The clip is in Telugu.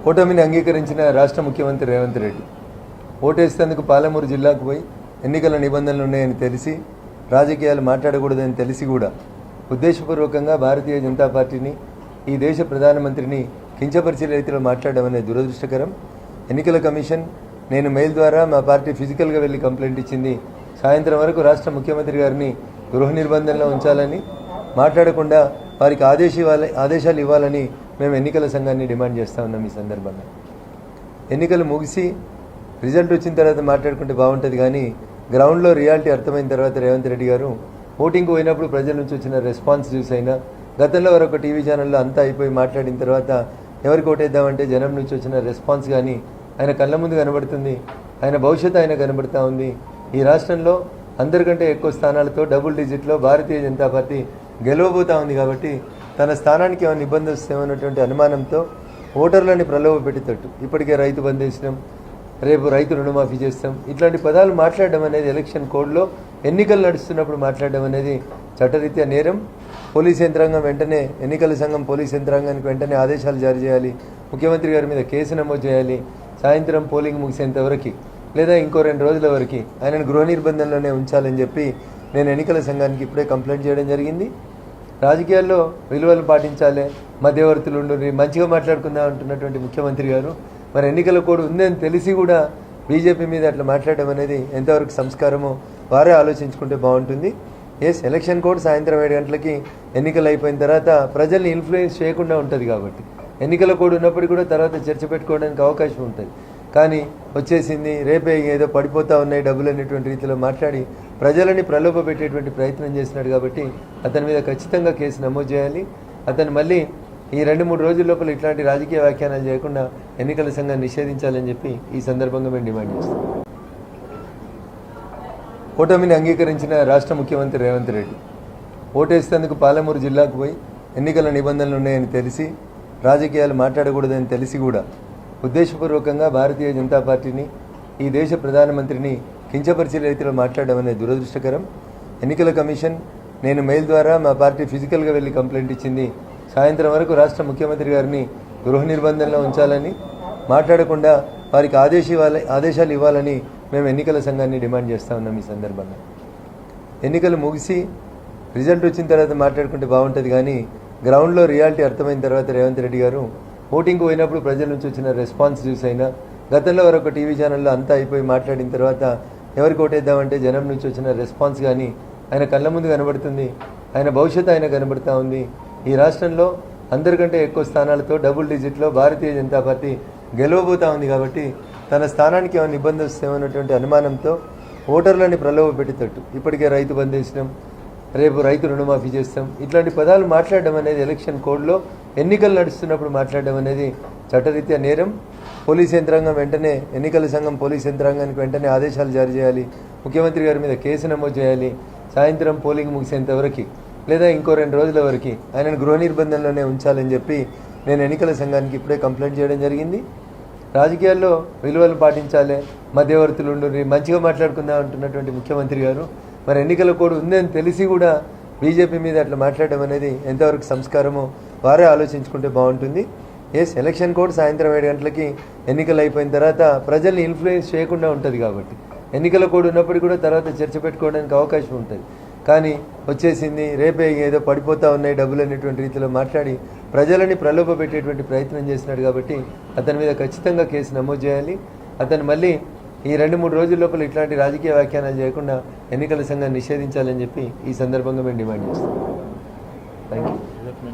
ఓటమిని అంగీకరించిన రాష్ట్ర ముఖ్యమంత్రి రేవంత్ రెడ్డి ఓటేసేందుకు పాలమూరు జిల్లాకు పోయి ఎన్నికల నిబంధనలు ఉన్నాయని తెలిసి రాజకీయాలు మాట్లాడకూడదని తెలిసి కూడా ఉద్దేశపూర్వకంగా భారతీయ జనతా పార్టీని ఈ దేశ ప్రధానమంత్రిని కించపరిచే రీతిలో మాట్లాడడం అనేది దురదృష్టకరం. ఎన్నికల కమిషన్ నేను మెయిల్ ద్వారా మా పార్టీ ఫిజికల్గా వెళ్ళి కంప్లైంట్ ఇచ్చింది. సాయంత్రం వరకు రాష్ట్ర ముఖ్యమంత్రి గారిని గృహ నిర్బంధంలో ఉంచాలని, మాట్లాడకుండా వారికి ఆదేశాలు ఇవ్వాలని మేము ఎన్నికల సంఘాన్ని డిమాండ్ చేస్తూ ఉన్నాం. ఈ సందర్భంగా ఎన్నికలు ముగిసి రిజల్ట్ వచ్చిన తర్వాత మాట్లాడుకుంటే బాగుంటుంది, కానీ గ్రౌండ్లో రియాలిటీ అర్థమైన తర్వాత రేవంత్ రెడ్డి గారు ఓటింగ్కి పోయినప్పుడు ప్రజల నుంచి వచ్చిన రెస్పాన్స్ చూసైనా, గతంలో వరకు టీవీ ఛానల్లో అంతా అయిపోయి మాట్లాడిన తర్వాత ఎవరికి ఓటేద్దామంటే జనం నుంచి వచ్చిన రెస్పాన్స్ కానీ ఆయన కళ్ళ ముందు కనబడుతుంది. ఆయన భవిష్యత్తు ఆయన కనబడుతూ ఉంది. ఈ రాష్ట్రంలో అందరికంటే ఎక్కువ స్థానాలతో డబుల్ డిజిట్లో భారతీయ జనతా పార్టీ గెలవబోతూ ఉంది. కాబట్టి తన స్థానానికి ఏమైనా ఇబ్బంది వస్తామన్నటువంటి అనుమానంతో ఓటర్లని ప్రలోభ పెట్టేటట్టు ఇప్పటికే రైతు బంద్ చేసినాం, రేపు రైతు రుణమాఫీ చేస్తాం, ఇట్లాంటి పదాలు మాట్లాడడం అనేది ఎలక్షన్ కోడ్లో ఎన్నికలు నడుస్తున్నప్పుడు మాట్లాడడం అనేది చట్టరీత్యా నేరం. పోలీస్ యంత్రాంగం వెంటనే, ఎన్నికల సంఘం పోలీస్ యంత్రాంగానికి వెంటనే ఆదేశాలు జారీ చేయాలి. ముఖ్యమంత్రి గారి మీద కేసు నమోదు చేయాలి. సాయంత్రం పోలింగ్ ముగిసేంతవరకు లేదా ఇంకో 2 రోజుల వరకు ఆయనను గృహ నిర్బంధంలోనే ఉంచాలని చెప్పి నేను ఎన్నికల సంఘానికి ఇప్పుడే కంప్లైంట్ చేయడం జరిగింది. రాజకీయాల్లో విలువలు పాటించాలి, మధ్యవర్తులు ఉండి మంచిగా మాట్లాడుకుందాం అంటున్నటువంటి ముఖ్యమంత్రి గారు మరి ఎన్నికల కోడ్ ఉందని తెలిసి కూడా బీజేపీ మీద అట్లా మాట్లాడడం అనేది ఎంతవరకు సంస్కారమో వారే ఆలోచించుకుంటే బాగుంటుంది. ఎలక్షన్ కోడ్ సాయంత్రం 7 గంటలకి ఎన్నికలు అయిపోయిన తర్వాత ప్రజల్ని ఇన్ఫ్లుయెన్స్ చేయకుండా ఉంటుంది. కాబట్టి ఎన్నికల కోడ్ ఉన్నప్పటికీ కూడా తర్వాత చర్చ పెట్టుకోవడానికి అవకాశం ఉంటుంది. కానీ వచ్చేసింది, రేపే ఏదో పడిపోతూ ఉన్నాయి డబ్బులు అనేటువంటి రీతిలో మాట్లాడి ప్రజలని ప్రలోభ పెట్టేటువంటి ప్రయత్నం చేస్తున్నాడు. కాబట్టి అతని మీద ఖచ్చితంగా కేసు నమోదు చేయాలి. అతను మళ్ళీ ఈ 2-3 రోజుల లోపల ఇట్లాంటి రాజకీయ వ్యాఖ్యానాలు చేయకుండా ఎన్నికల సంఘాన్ని నిషేధించాలని చెప్పి ఈ సందర్భంగా మేము డిమాండ్ చేస్తాం. ఓటమిని అంగీకరించిన రాష్ట్ర ముఖ్యమంత్రి రేవంత్ రెడ్డి ఓటేసేందుకు పాలమూరు జిల్లాకు పోయి ఎన్నికల నిబంధనలు ఉన్నాయని తెలిసి రాజకీయాలు మాట్లాడకూడదని తెలిసి కూడా ఉద్దేశపూర్వకంగా భారతీయ జనతా పార్టీని ఈ దేశ ప్రధానమంత్రిని కించపరిచే రీతిలో మాట్లాడడం అనేది దురదృష్టకరం. ఎన్నికల కమిషన్ నేను మెయిల్ ద్వారా మా పార్టీ ఫిజికల్గా వెళ్ళి కంప్లైంట్ ఇచ్చింది. సాయంత్రం వరకు రాష్ట్ర ముఖ్యమంత్రి గారిని గృహ నిర్బంధంలో ఉంచాలని, మాట్లాడకుండా వారికి ఆదేశాలు ఇవ్వాలని మేము ఎన్నికల సంఘాన్ని డిమాండ్ చేస్తూ ఉన్నాం. ఈ సందర్భంగా ఎన్నికలు ముగిసి రిజల్ట్ వచ్చిన తర్వాత మాట్లాడుకుంటే బాగుంటుంది, కానీ గ్రౌండ్లో రియాలిటీ అర్థమైన తర్వాత రేవంత్ రెడ్డి గారు ఓటింగ్కి పోయినప్పుడు ప్రజల నుంచి వచ్చిన రెస్పాన్స్ చూసైనా, గతంలో వరకు టీవీ ఛానల్లో అంతా అయిపోయి మాట్లాడిన తర్వాత ఎవరికి ఓటేద్దామంటే జనం నుంచి వచ్చిన రెస్పాన్స్ కానీ ఆయన కళ్ళ ముందు కనబడుతుంది. ఆయన భవిష్యత్తు ఆయన కనబడుతూ ఉంది. ఈ రాష్ట్రంలో అందరికంటే ఎక్కువ స్థానాలతో డబుల్ డిజిట్లో భారతీయ జనతా పార్టీ గెలవబోతూ ఉంది. కాబట్టి తన స్థానానికి ఏమైనా ఇబ్బంది వస్తామన్నటువంటి అనుమానంతో ఓటర్లని ప్రలోభ పెట్టేటట్టు ఇప్పటికే రైతు బంద్ చేసినాం, రేపు రైతు రుణమాఫీ చేస్తాం, ఇట్లాంటి పదాలు మాట్లాడడం అనేది ఎలక్షన్ కోడ్లో ఎన్నికలు నడుస్తున్నప్పుడు మాట్లాడడం అనేది చట్టరీత్యా నేరం. పోలీస్ యంత్రాంగం వెంటనే, ఎన్నికల సంఘం పోలీస్ యంత్రాంగానికి వెంటనే ఆదేశాలు జారీ చేయాలి. ముఖ్యమంత్రి గారి మీద కేసు నమోదు చేయాలి. సాయంత్రం పోలింగ్ ముగిసేంతవరకు లేదా ఇంకో 2 రోజుల వరకు ఆయనను గృహ నిర్బంధంలోనే ఉంచాలని చెప్పి నేను ఎన్నికల సంఘానికి ఇప్పుడే కంప్లైంట్ చేయడం జరిగింది. రాజకీయాల్లో విలువలు పాటించాలి, మధ్యవర్తులు ఉండి మంచిగా మాట్లాడుకుందాం అంటున్నటువంటి ముఖ్యమంత్రి గారు మరి ఎన్నికల కోడ్ ఉందని తెలిసి కూడా బీజేపీ మీద అట్లా మాట్లాడడం అనేది ఎంతవరకు సంస్కారమో వారే ఆలోచించుకుంటే బాగుంటుంది. ఎలక్షన్ కోడ్ సాయంత్రం 7 గంటలకి ఎన్నికలు అయిపోయిన తర్వాత ప్రజల్ని ఇన్ఫ్లుయెన్స్ చేయకుండా ఉంటుంది. కాబట్టి ఎన్నికల కోడ్ ఉన్నప్పటికీ కూడా తర్వాత చర్చ పెట్టుకోవడానికి అవకాశం ఉంటుంది. కానీ వచ్చేసింది, రేపే ఏదో పడిపోతూ ఉన్నాయి డబ్బులు అనేటువంటి రీతిలో మాట్లాడి ప్రజలని ప్రలోభ పెట్టేటువంటి ప్రయత్నం చేస్తున్నాడు. కాబట్టి అతని మీద ఖచ్చితంగా కేసు నమోదు చేయాలి. అతను మళ్ళీ ఈ 2-3 రోజుల లోపల ఇట్లాంటి రాజకీయ వ్యాఖ్యానాలు చేయకుండా ఎన్నికల సంఘాన్ని నిషేధించాలని చెప్పి ఈ సందర్భంగా మేము డిమాండ్ చేస్తాం. Thank you.